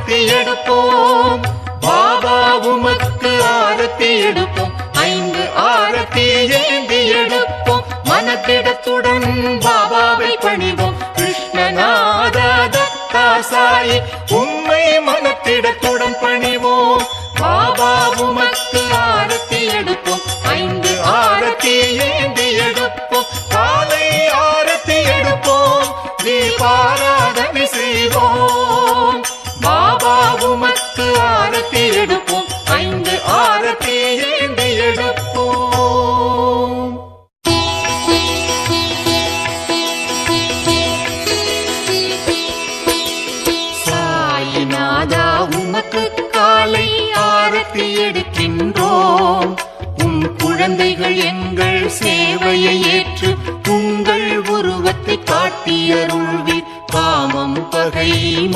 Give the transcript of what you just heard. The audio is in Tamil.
ஆரத்தி எடுப்போம். பாபா உமக்கு ஆரத்தி எடுப்போம். 5 ஆரத்தி ஏந்தி எடுப்போம். மனத்திடத்துடன் பாபாவை பணிவோம். கிருஷ்ணநாதா தத்தா சாயி உம்மை மனத்திடத்துடன் பணிவோம். பாபா உமக்கு ஆரத்தி எடுப்போம். 5 ஆரத்தி ஏந்தி எடுப்போம். காலை ஆரத்தி எடுப்போம். தீபாராதனை செய்வோம். பாபா உமக்கு ஆரத்தி எடுப்போம். 5 ஆரத்தி ஏந்தி எடுப்போம். சாயிநாதா உமக்கு காலை ஆரத்தி எடுக்கின்றோம். குழந்தைகள் எங்கள் சேவையை ஏற்று உங்கள் உருவத்தை காட்டியருள்வீர். காமம் பகை